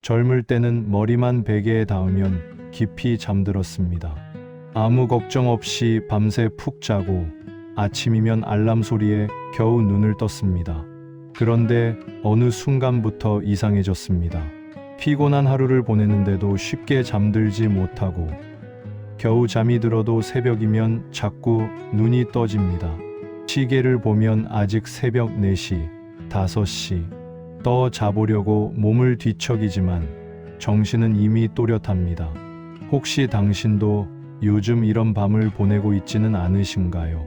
젊을 때는 머리만 베개에 닿으면 깊이 잠들었습니다. 아무 걱정 없이 밤새 푹 자고 아침이면 알람 소리에 겨우 눈을 떴습니다. 그런데 어느 순간부터 이상해졌습니다. 피곤한 하루를 보내는데도 쉽게 잠들지 못하고 겨우 잠이 들어도 새벽이면 자꾸 눈이 떠집니다. 시계를 보면 아직 새벽 4시, 5시. 더 자보려고 몸을 뒤척이지만 정신은 이미 또렷합니다. 혹시 당신도 요즘 이런 밤을 보내고 있지는 않으신가요?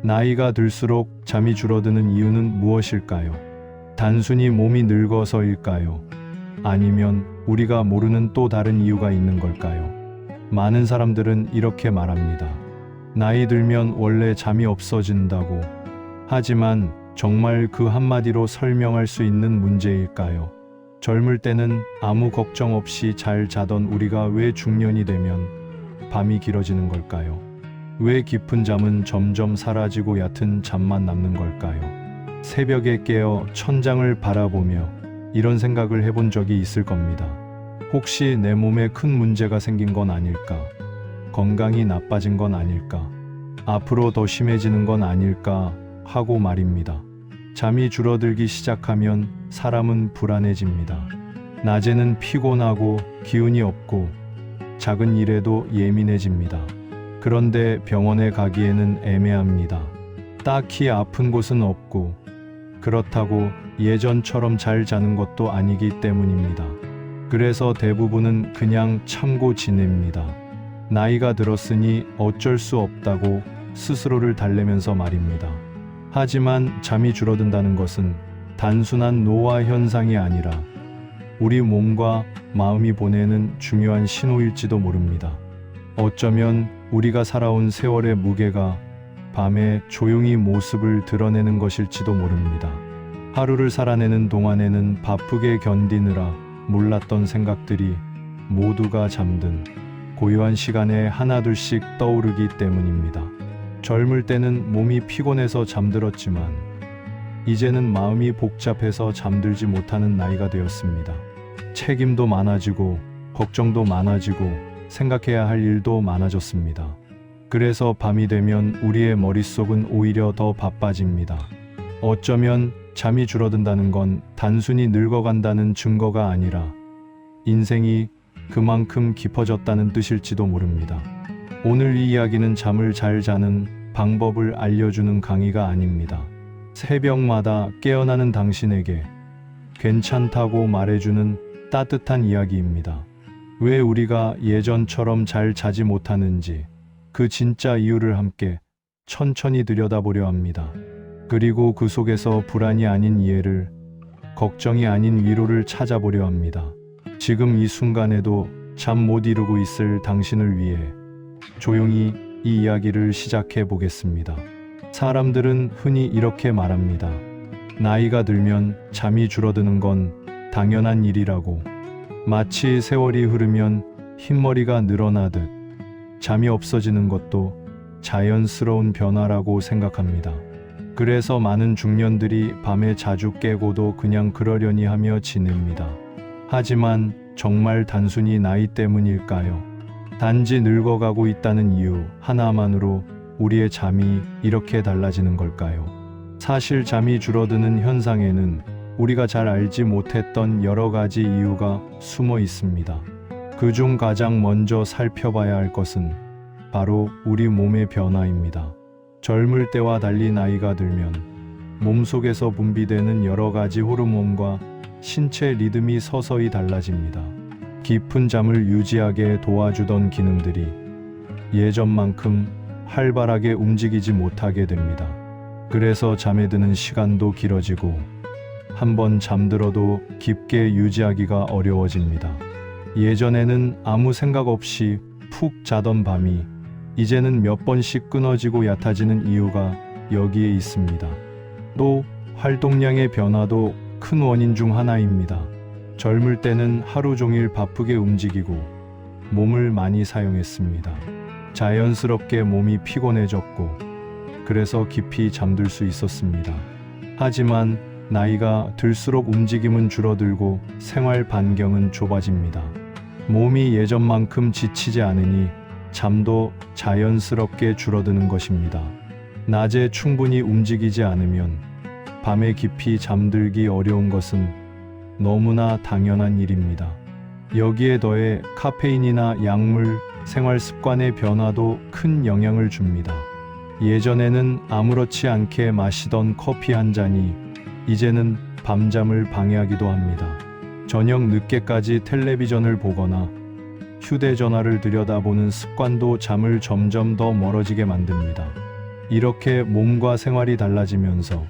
나이가 들수록 잠이 줄어드는 이유는 무엇일까요? 단순히 몸이 늙어서일까요? 아니면 우리가 모르는 또 다른 이유가 있는 걸까요? 많은 사람들은 이렇게 말합니다. 나이 들면 원래 잠이 없어진다고. 하지만 정말 그 한마디로 설명할 수 있는 문제일까요? 젊을 때는 아무 걱정 없이 잘 자던 우리가 왜 중년이 되면 밤이 길어지는 걸까요? 왜 깊은 잠은 점점 사라지고 얕은 잠만 남는 걸까요? 새벽에 깨어 천장을 바라보며 이런 생각을 해본 적이 있을 겁니다. 혹시 내 몸에 큰 문제가 생긴 건 아닐까? 건강이 나빠진 건 아닐까? 앞으로 더 심해지는 건 아닐까? 하고 말입니다. 잠이 줄어들기 시작하면 사람은 불안해집니다. 낮에는 피곤하고 기운이 없고 작은 일에도 예민해집니다. 그런데 병원에 가기에는 애매합니다. 딱히 아픈 곳은 없고 그렇다고 예전처럼 잘 자는 것도 아니기 때문입니다. 그래서 대부분은 그냥 참고 지냅니다. 나이가 들었으니 어쩔 수 없다고 스스로를 달래면서 말입니다. 하지만 잠이 줄어든다는 것은 단순한 노화 현상이 아니라 우리 몸과 마음이 보내는 중요한 신호일지도 모릅니다. 어쩌면 우리가 살아온 세월의 무게가 밤에 조용히 모습을 드러내는 것일지도 모릅니다. 하루를 살아내는 동안에는 바쁘게 견디느라 몰랐던 생각들이 모두가 잠든 고요한 시간에 하나둘씩 떠오르기 때문입니다. 젊을 때는 몸이 피곤해서 잠들었지만 이제는 마음이 복잡해서 잠들지 못하는 나이가 되었습니다. 책임도 많아지고 걱정도 많아지고 생각해야 할 일도 많아졌습니다. 그래서 밤이 되면 우리의 머릿속은 오히려 더 바빠집니다. 어쩌면 잠이 줄어든다는 건 단순히 늙어간다는 증거가 아니라 인생이 그만큼 깊어졌다는 뜻일지도 모릅니다. 오늘 이 이야기는 잠을 잘 자는 방법을 알려주는 강의가 아닙니다. 새벽마다 깨어나는 당신에게 괜찮다고 말해주는 따뜻한 이야기입니다. 왜 우리가 예전처럼 잘 자지 못하는지 그 진짜 이유를 함께 천천히 들여다보려 합니다. 그리고 그 속에서 불안이 아닌 이해를, 걱정이 아닌 위로를 찾아보려 합니다. 지금 이 순간에도 잠 못 이루고 있을 당신을 위해 조용히 이 이야기를 시작해 보겠습니다. 사람들은 흔히 이렇게 말합니다. 나이가 들면 잠이 줄어드는 건 당연한 일이라고. 마치 세월이 흐르면 흰머리가 늘어나듯 잠이 없어지는 것도 자연스러운 변화라고 생각합니다. 그래서 많은 중년들이 밤에 자주 깨고도 그냥 그러려니 하며 지냅니다. 하지만 정말 단순히 나이 때문일까요? 단지 늙어가고 있다는 이유 하나만으로 우리의 잠이 이렇게 달라지는 걸까요? 사실 잠이 줄어드는 현상에는 우리가 잘 알지 못했던 여러 가지 이유가 숨어 있습니다. 그중 가장 먼저 살펴봐야 할 것은 바로 우리 몸의 변화입니다. 젊을 때와 달리 나이가 들면 몸속에서 분비되는 여러 가지 호르몬과 신체 리듬이 서서히 달라집니다. 깊은 잠을 유지하게 도와주던 기능들이 예전만큼 활발하게 움직이지 못하게 됩니다. 그래서 잠에 드는 시간도 길어지고 한번 잠들어도 깊게 유지하기가 어려워집니다. 예전에는 아무 생각 없이 푹 자던 밤이 이제는 몇 번씩 끊어지고 얕아지는 이유가 여기에 있습니다. 또 활동량의 변화도 큰 원인 중 하나입니다. 젊을 때는 하루 종일 바쁘게 움직이고 몸을 많이 사용했습니다. 자연스럽게 몸이 피곤해졌고 그래서 깊이 잠들 수 있었습니다. 하지만 나이가 들수록 움직임은 줄어들고 생활 반경은 좁아집니다. 몸이 예전만큼 지치지 않으니 잠도 자연스럽게 줄어드는 것입니다. 낮에 충분히 움직이지 않으면 밤에 깊이 잠들기 어려운 것은 너무나 당연한 일입니다. 여기에 더해 카페인이나 약물, 생활 습관의 변화도 큰 영향을 줍니다. 예전에는 아무렇지 않게 마시던 커피 한 잔이 이제는 밤잠을 방해하기도 합니다. 저녁 늦게까지 텔레비전을 보거나 휴대전화를 들여다보는 습관도 잠을 점점 더 멀어지게 만듭니다. 이렇게 몸과 생활이 달라지면서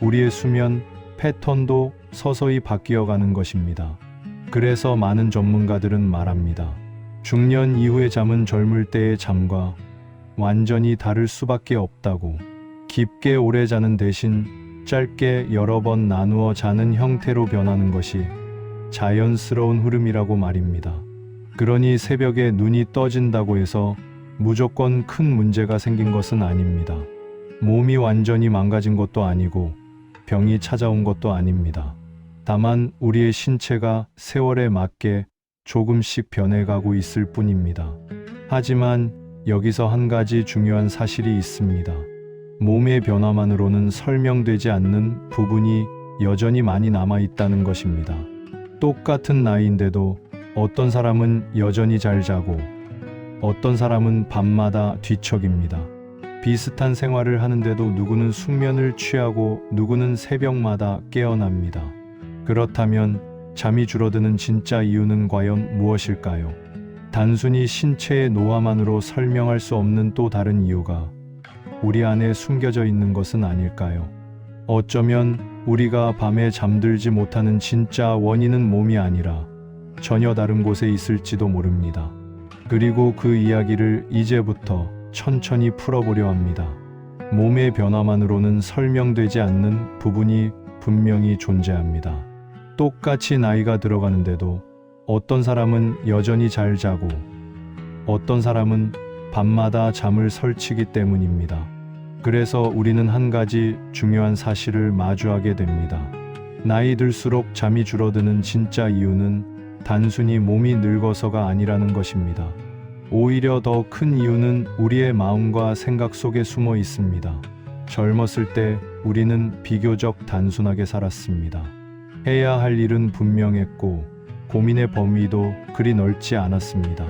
우리의 수면 패턴도 서서히 바뀌어가는 것입니다. 그래서 많은 전문가들은 말합니다. 중년 이후의 잠은 젊을 때의 잠과 완전히 다를 수밖에 없다고. 깊게 오래 자는 대신 짧게 여러 번 나누어 자는 형태로 변하는 것이 자연스러운 흐름이라고 말입니다. 그러니 새벽에 눈이 떠진다고 해서 무조건 큰 문제가 생긴 것은 아닙니다. 몸이 완전히 망가진 것도 아니고 병이 찾아온 것도 아닙니다. 다만 우리의 신체가 세월에 맞게 조금씩 변해가고 있을 뿐입니다. 하지만 여기서 한 가지 중요한 사실이 있습니다. 몸의 변화만으로는 설명되지 않는 부분이 여전히 많이 남아 있다는 것입니다. 똑같은 나이인데도 어떤 사람은 여전히 잘 자고 어떤 사람은 밤마다 뒤척입니다. 비슷한 생활을 하는데도 누구는 숙면을 취하고 누구는 새벽마다 깨어납니다. 그렇다면 잠이 줄어드는 진짜 이유는 과연 무엇일까요? 단순히 신체의 노화만으로 설명할 수 없는 또 다른 이유가 우리 안에 숨겨져 있는 것은 아닐까요? 어쩌면 우리가 밤에 잠들지 못하는 진짜 원인은 몸이 아니라 전혀 다른 곳에 있을지도 모릅니다. 그리고 그 이야기를 이제부터 천천히 풀어보려 합니다. 몸의 변화만으로는 설명되지 않는 부분이 분명히 존재합니다. 똑같이 나이가 들어가는데도 어떤 사람은 여전히 잘 자고 어떤 사람은 밤마다 잠을 설치기 때문입니다. 그래서 우리는 한 가지 중요한 사실을 마주하게 됩니다. 나이 들수록 잠이 줄어드는 진짜 이유는 단순히 몸이 늙어서가 아니라는 것입니다. 오히려 더 큰 이유는 우리의 마음과 생각 속에 숨어 있습니다. 젊었을 때 우리는 비교적 단순하게 살았습니다. 해야 할 일은 분명했고 고민의 범위도 그리 넓지 않았습니다.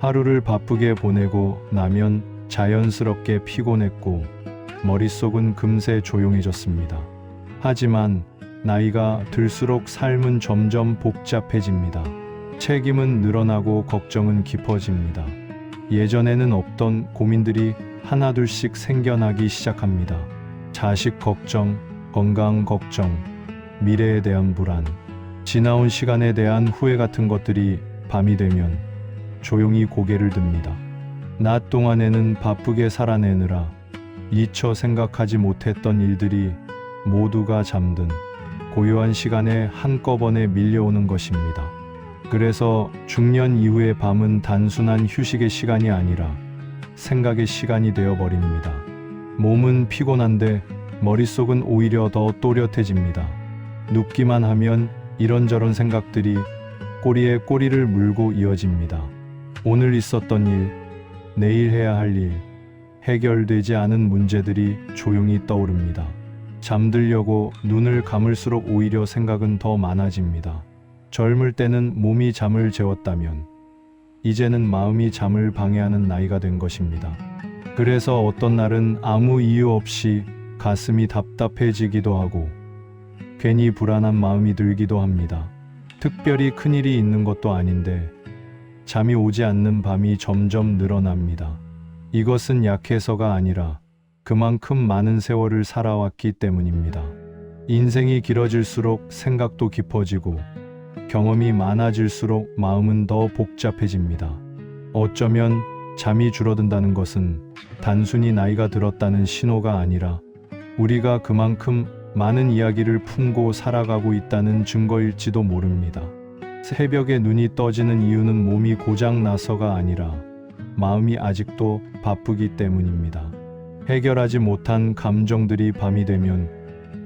하루를 바쁘게 보내고 나면 자연스럽게 피곤했고 머릿속은 금세 조용해졌습니다. 하지만 나이가 들수록 삶은 점점 복잡해집니다. 책임은 늘어나고 걱정은 깊어집니다. 예전에는 없던 고민들이 하나둘씩 생겨나기 시작합니다. 자식 걱정, 건강 걱정, 미래에 대한 불안, 지나온 시간에 대한 후회 같은 것들이 밤이 되면 조용히 고개를 듭니다. 낮 동안에는 바쁘게 살아내느라 미처 생각하지 못했던 일들이 모두가 잠든 고요한 시간에 한꺼번에 밀려오는 것입니다. 그래서 중년 이후의 밤은 단순한 휴식의 시간이 아니라 생각의 시간이 되어버립니다. 몸은 피곤한데 머릿속은 오히려 더 또렷해집니다. 눕기만 하면 이런저런 생각들이 꼬리에 꼬리를 물고 이어집니다. 오늘 있었던 일, 내일 해야 할 일, 해결되지 않은 문제들이 조용히 떠오릅니다. 잠들려고 눈을 감을수록 오히려 생각은 더 많아집니다. 젊을 때는 몸이 잠을 재웠다면 이제는 마음이 잠을 방해하는 나이가 된 것입니다. 그래서 어떤 날은 아무 이유 없이 가슴이 답답해지기도 하고 괜히 불안한 마음이 들기도 합니다. 특별히 큰일이 있는 것도 아닌데 잠이 오지 않는 밤이 점점 늘어납니다. 이것은 약해서가 아니라 그만큼 많은 세월을 살아왔기 때문입니다. 인생이 길어질수록 생각도 깊어지고 경험이 많아질수록 마음은 더 복잡해집니다. 어쩌면 잠이 줄어든다는 것은 단순히 나이가 들었다는 신호가 아니라 우리가 그만큼 많은 이야기를 품고 살아가고 있다는 증거일지도 모릅니다. 새벽에 눈이 떠지는 이유는 몸이 고장나서가 아니라 마음이 아직도 바쁘기 때문입니다. 해결하지 못한 감정들이 밤이 되면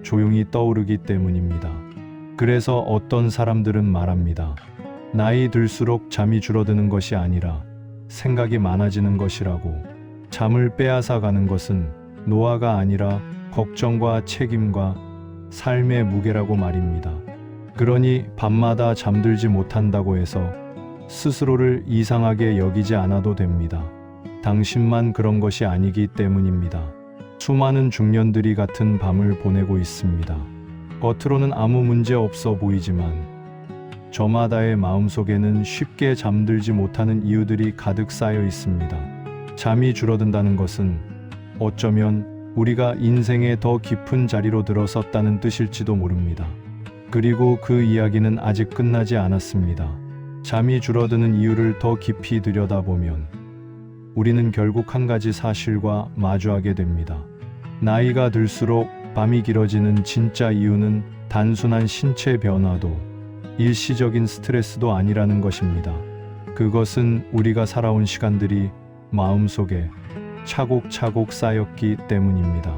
조용히 떠오르기 때문입니다. 그래서 어떤 사람들은 말합니다. 나이 들수록 잠이 줄어드는 것이 아니라 생각이 많아지는 것이라고. 잠을 빼앗아 가는 것은 노화가 아니라 걱정과 책임과 삶의 무게라고 말입니다. 그러니 밤마다 잠들지 못한다고 해서 스스로를 이상하게 여기지 않아도 됩니다. 당신만 그런 것이 아니기 때문입니다. 수많은 중년들이 같은 밤을 보내고 있습니다. 겉으로는 아무 문제 없어 보이지만 저마다의 마음속에는 쉽게 잠들지 못하는 이유들이 가득 쌓여 있습니다. 잠이 줄어든다는 것은 어쩌면 우리가 인생의 더 깊은 자리로 들어섰다는 뜻일지도 모릅니다. 그리고 그 이야기는 아직 끝나지 않았습니다. 잠이 줄어드는 이유를 더 깊이 들여다보면 우리는 결국 한 가지 사실과 마주하게 됩니다. 나이가 들수록 밤이 길어지는 진짜 이유는 단순한 신체 변화도 일시적인 스트레스도 아니라는 것입니다. 그것은 우리가 살아온 시간들이 마음속에 차곡차곡 쌓였기 때문입니다.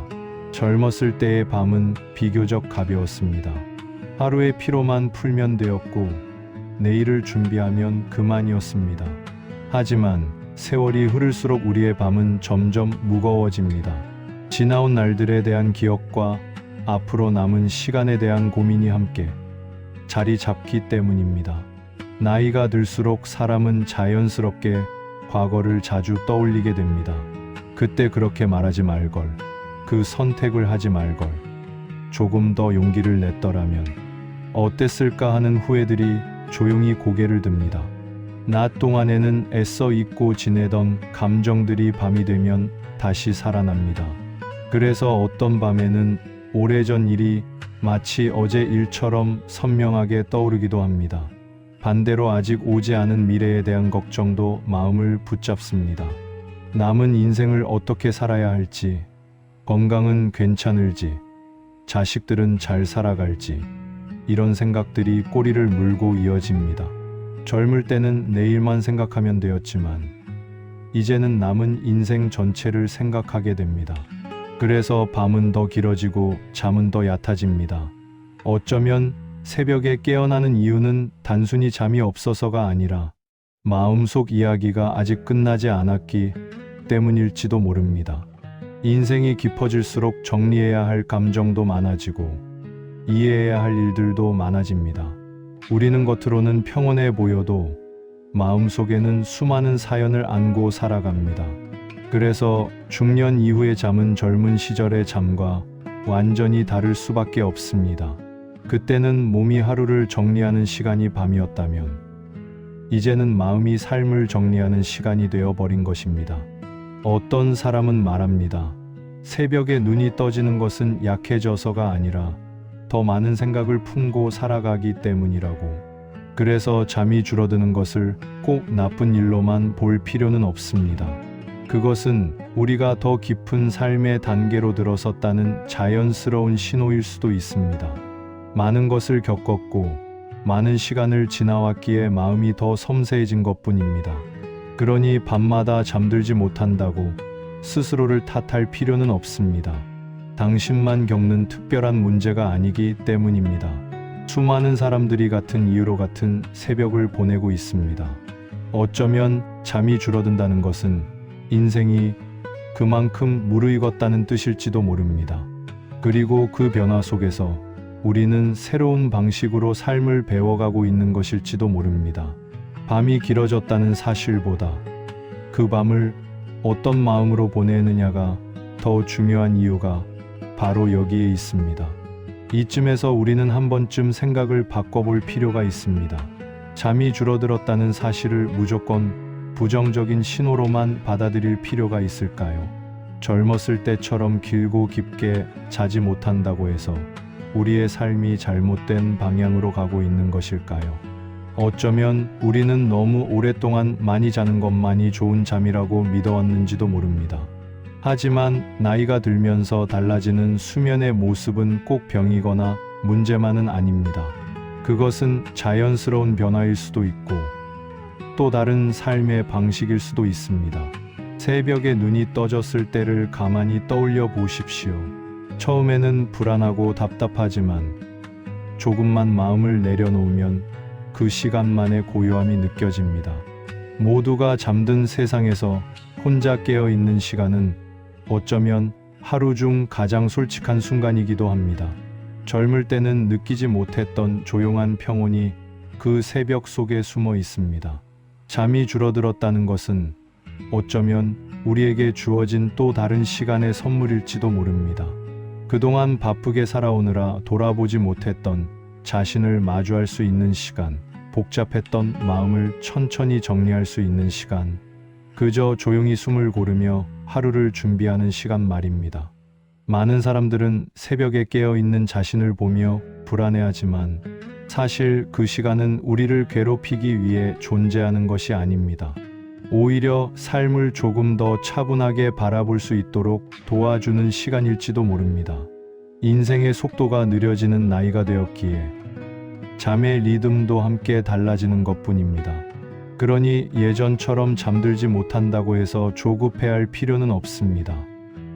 젊었을 때의 밤은 비교적 가벼웠습니다. 하루의 피로만 풀면 되었고 내일을 준비하면 그만이었습니다. 하지만 세월이 흐를수록 우리의 밤은 점점 무거워집니다. 지나온 날들에 대한 기억과 앞으로 남은 시간에 대한 고민이 함께 자리 잡기 때문입니다. 나이가 들수록 사람은 자연스럽게 과거를 자주 떠올리게 됩니다. 그때 그렇게 말하지 말걸, 그 선택을 하지 말걸, 조금 더 용기를 냈더라면 어땠을까 하는 후회들이 조용히 고개를 듭니다. 낮 동안에는 애써 잊고 지내던 감정들이 밤이 되면 다시 살아납니다. 그래서 어떤 밤에는 오래전 일이 마치 어제 일처럼 선명하게 떠오르기도 합니다. 반대로 아직 오지 않은 미래에 대한 걱정도 마음을 붙잡습니다. 남은 인생을 어떻게 살아야 할지, 건강은 괜찮을지, 자식들은 잘 살아갈지, 이런 생각들이 꼬리를 물고 이어집니다. 젊을 때는 내일만 생각하면 되었지만 이제는 남은 인생 전체를 생각하게 됩니다. 그래서 밤은 더 길어지고 잠은 더 얕아집니다. 어쩌면 새벽에 깨어나는 이유는 단순히 잠이 없어서가 아니라 마음속 이야기가 아직 끝나지 않았기 때문일지도 모릅니다. 인생이 깊어질수록 정리해야 할 감정도 많아지고 이해해야 할 일들도 많아집니다. 우리는 겉으로는 평온해 보여도 마음속에는 수많은 사연을 안고 살아갑니다. 그래서 중년 이후의 잠은 젊은 시절의 잠과 완전히 다를 수밖에 없습니다. 그때는 몸이 하루를 정리하는 시간이 밤이었다면 이제는 마음이 삶을 정리하는 시간이 되어버린 것입니다. 어떤 사람은 말합니다. 새벽에 눈이 떠지는 것은 약해져서가 아니라 더 많은 생각을 품고 살아가기 때문이라고. 그래서 잠이 줄어드는 것을 꼭 나쁜 일로만 볼 필요는 없습니다. 그것은 우리가 더 깊은 삶의 단계로 들어섰다는 자연스러운 신호일 수도 있습니다. 많은 것을 겪었고 많은 시간을 지나왔기에 마음이 더 섬세해진 것뿐입니다. 그러니 밤마다 잠들지 못한다고 스스로를 탓할 필요는 없습니다. 당신만 겪는 특별한 문제가 아니기 때문입니다. 수많은 사람들이 같은 이유로 같은 새벽을 보내고 있습니다. 어쩌면 잠이 줄어든다는 것은 인생이 그만큼 무르익었다는 뜻일지도 모릅니다. 그리고 그 변화 속에서 우리는 새로운 방식으로 삶을 배워가고 있는 것일지도 모릅니다. 밤이 길어졌다는 사실보다 그 밤을 어떤 마음으로 보내느냐가 더 중요한 이유가 바로 여기에 있습니다. 이쯤에서 우리는 한 번쯤 생각을 바꿔볼 필요가 있습니다. 잠이 줄어들었다는 사실을 무조건 부정적인 신호로만 받아들일 필요가 있을까요? 젊었을 때처럼 길고 깊게 자지 못한다고 해서 우리의 삶이 잘못된 방향으로 가고 있는 것일까요? 어쩌면 우리는 너무 오랫동안 많이 자는 것만이 좋은 잠이라고 믿어왔는지도 모릅니다. 하지만 나이가 들면서 달라지는 수면의 모습은 꼭 병이거나 문제만은 아닙니다. 그것은 자연스러운 변화일 수도 있고 또 다른 삶의 방식일 수도 있습니다. 새벽에 눈이 떠졌을 때를 가만히 떠올려 보십시오. 처음에는 불안하고 답답하지만 조금만 마음을 내려놓으면 그 시간만의 고요함이 느껴집니다. 모두가 잠든 세상에서 혼자 깨어 있는 시간은 어쩌면 하루 중 가장 솔직한 순간이기도 합니다. 젊을 때는 느끼지 못했던 조용한 평온이 그 새벽 속에 숨어 있습니다. 잠이 줄어들었다는 것은 어쩌면 우리에게 주어진 또 다른 시간의 선물일지도 모릅니다. 그동안 바쁘게 살아오느라 돌아보지 못했던 자신을 마주할 수 있는 시간, 복잡했던 마음을 천천히 정리할 수 있는 시간, 그저 조용히 숨을 고르며 하루를 준비하는 시간 말입니다. 많은 사람들은 새벽에 깨어 있는 자신을 보며 불안해하지만 사실 그 시간은 우리를 괴롭히기 위해 존재하는 것이 아닙니다. 오히려 삶을 조금 더 차분하게 바라볼 수 있도록 도와주는 시간일지도 모릅니다. 인생의 속도가 느려지는 나이가 되었기에 잠의 리듬도 함께 달라지는 것뿐입니다. 그러니 예전처럼 잠들지 못한다고 해서 조급해할 필요는 없습니다.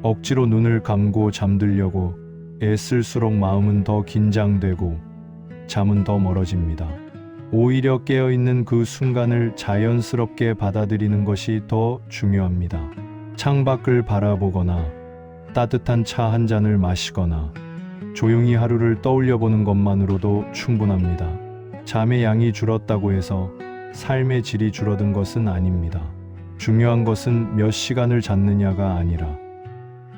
억지로 눈을 감고 잠들려고 애쓸수록 마음은 더 긴장되고 잠은 더 멀어집니다. 오히려 깨어있는 그 순간을 자연스럽게 받아들이는 것이 더 중요합니다. 창밖을 바라보거나 따뜻한 차 한 잔을 마시거나 조용히 하루를 떠올려 보는 것만으로도 충분합니다. 잠의 양이 줄었다고 해서 삶의 질이 줄어든 것은 아닙니다. 중요한 것은 몇 시간을 잤느냐가 아니라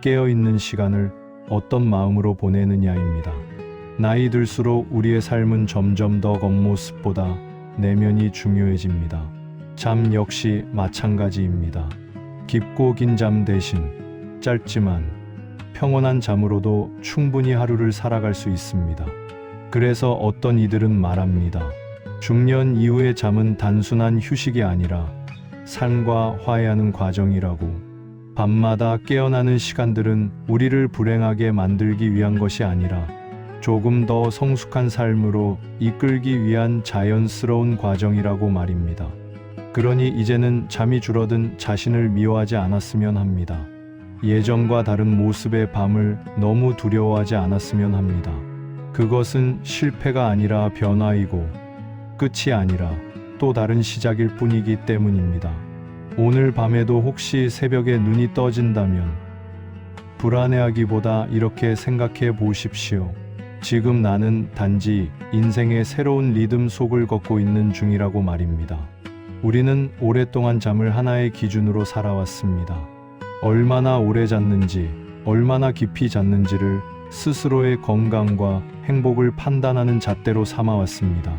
깨어있는 시간을 어떤 마음으로 보내느냐입니다. 나이 들수록 우리의 삶은 점점 더 겉모습보다 내면이 중요해집니다. 잠 역시 마찬가지입니다. 깊고 긴 잠 대신 짧지만 평온한 잠으로도 충분히 하루를 살아갈 수 있습니다. 그래서 어떤 이들은 말합니다. 중년 이후의 잠은 단순한 휴식이 아니라 삶과 화해하는 과정이라고. 밤마다 깨어나는 시간들은 우리를 불행하게 만들기 위한 것이 아니라 조금 더 성숙한 삶으로 이끌기 위한 자연스러운 과정이라고 말입니다. 그러니 이제는 잠이 줄어든 자신을 미워하지 않았으면 합니다. 예전과 다른 모습의 밤을 너무 두려워하지 않았으면 합니다. 그것은 실패가 아니라 변화이고 끝이 아니라 또 다른 시작일 뿐이기 때문입니다. 오늘 밤에도 혹시 새벽에 눈이 떠진다면 불안해하기보다 이렇게 생각해 보십시오. 지금 나는 단지 인생의 새로운 리듬 속을 걷고 있는 중이라고 말입니다. 우리는 오랫동안 잠을 하나의 기준으로 살아왔습니다. 얼마나 오래 잤는지, 얼마나 깊이 잤는지를 스스로의 건강과 행복을 판단하는 잣대로 삼아왔습니다.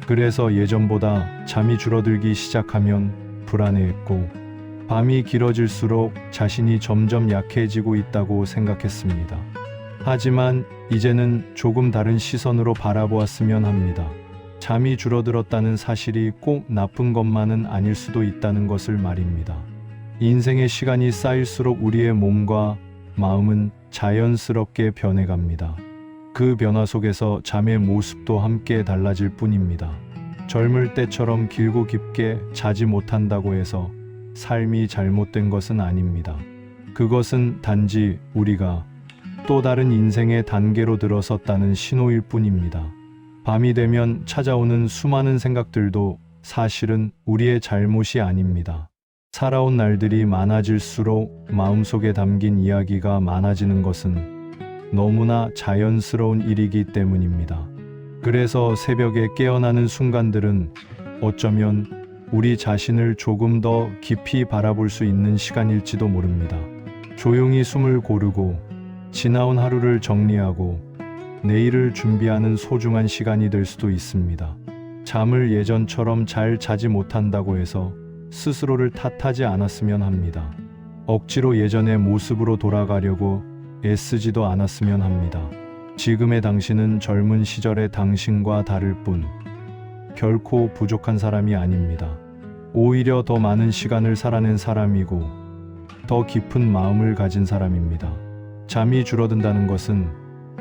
그래서 예전보다 잠이 줄어들기 시작하면 불안해했고, 밤이 길어질수록 자신이 점점 약해지고 있다고 생각했습니다. 하지만 이제는 조금 다른 시선으로 바라보았으면 합니다. 잠이 줄어들었다는 사실이 꼭 나쁜 것만은 아닐 수도 있다는 것을 말입니다. 인생의 시간이 쌓일수록 우리의 몸과 마음은 자연스럽게 변해갑니다. 그 변화 속에서 잠의 모습도 함께 달라질 뿐입니다. 젊을 때처럼 길고 깊게 자지 못한다고 해서 삶이 잘못된 것은 아닙니다. 그것은 단지 우리가 또 다른 인생의 단계로 들어섰다는 신호일 뿐입니다. 밤이 되면 찾아오는 수많은 생각들도 사실은 우리의 잘못이 아닙니다. 살아온 날들이 많아질수록 마음속에 담긴 이야기가 많아지는 것은 너무나 자연스러운 일이기 때문입니다. 그래서 새벽에 깨어나는 순간들은 어쩌면 우리 자신을 조금 더 깊이 바라볼 수 있는 시간일지도 모릅니다. 조용히 숨을 고르고 지나온 하루를 정리하고 내일을 준비하는 소중한 시간이 될 수도 있습니다. 잠을 예전처럼 잘 자지 못한다고 해서 스스로를 탓하지 않았으면 합니다. 억지로 예전의 모습으로 돌아가려고 애쓰지도 않았으면 합니다. 지금의 당신은 젊은 시절의 당신과 다를 뿐 결코 부족한 사람이 아닙니다. 오히려 더 많은 시간을 살아낸 사람이고 더 깊은 마음을 가진 사람입니다. 잠이 줄어든다는 것은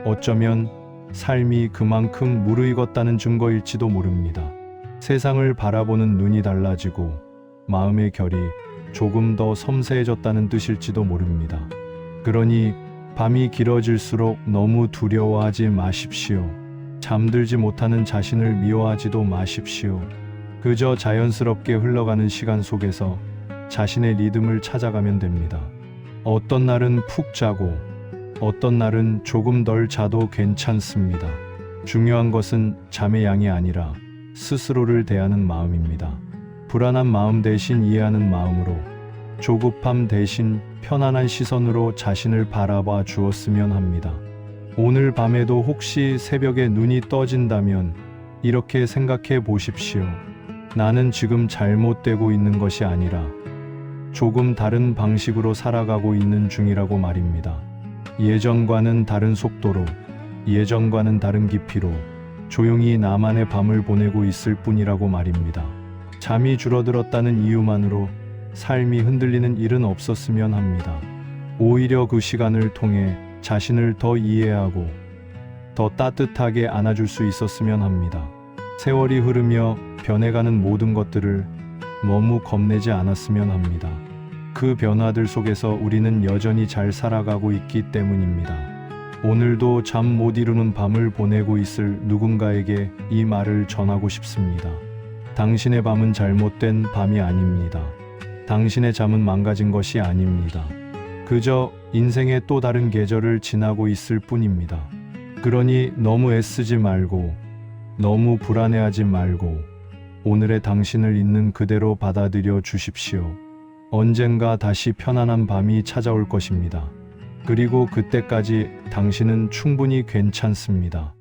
어쩌면 삶이 그만큼 무르익었다는 증거일지도 모릅니다. 세상을 바라보는 눈이 달라지고 마음의 결이 조금 더 섬세해졌다는 뜻일지도 모릅니다. 그러니 밤이 길어질수록 너무 두려워하지 마십시오. 잠들지 못하는 자신을 미워하지도 마십시오. 그저 자연스럽게 흘러가는 시간 속에서 자신의 리듬을 찾아가면 됩니다. 어떤 날은 푹 자고 어떤 날은 조금 덜 자도 괜찮습니다. 중요한 것은 잠의 양이 아니라 스스로를 대하는 마음입니다. 불안한 마음 대신 이해하는 마음으로, 조급함 대신 편안한 시선으로 자신을 바라봐 주었으면 합니다. 오늘 밤에도 혹시 새벽에 눈이 떠진다면 이렇게 생각해 보십시오. 나는 지금 잘못되고 있는 것이 아니라 조금 다른 방식으로 살아가고 있는 중이라고 말입니다. 예전과는 다른 속도로, 예전과는 다른 깊이로 조용히 나만의 밤을 보내고 있을 뿐이라고 말입니다. 잠이 줄어들었다는 이유만으로 삶이 흔들리는 일은 없었으면 합니다. 오히려 그 시간을 통해 자신을 더 이해하고 더 따뜻하게 안아줄 수 있었으면 합니다. 세월이 흐르며 변해가는 모든 것들을 너무 겁내지 않았으면 합니다. 그 변화들 속에서 우리는 여전히 잘 살아가고 있기 때문입니다. 오늘도 잠 못 이루는 밤을 보내고 있을 누군가에게 이 말을 전하고 싶습니다. 당신의 밤은 잘못된 밤이 아닙니다. 당신의 잠은 망가진 것이 아닙니다. 그저 인생의 또 다른 계절을 지나고 있을 뿐입니다. 그러니 너무 애쓰지 말고, 너무 불안해하지 말고 오늘의 당신을 있는 그대로 받아들여 주십시오. 언젠가 다시 편안한 밤이 찾아올 것입니다. 그리고 그때까지 당신은 충분히 괜찮습니다.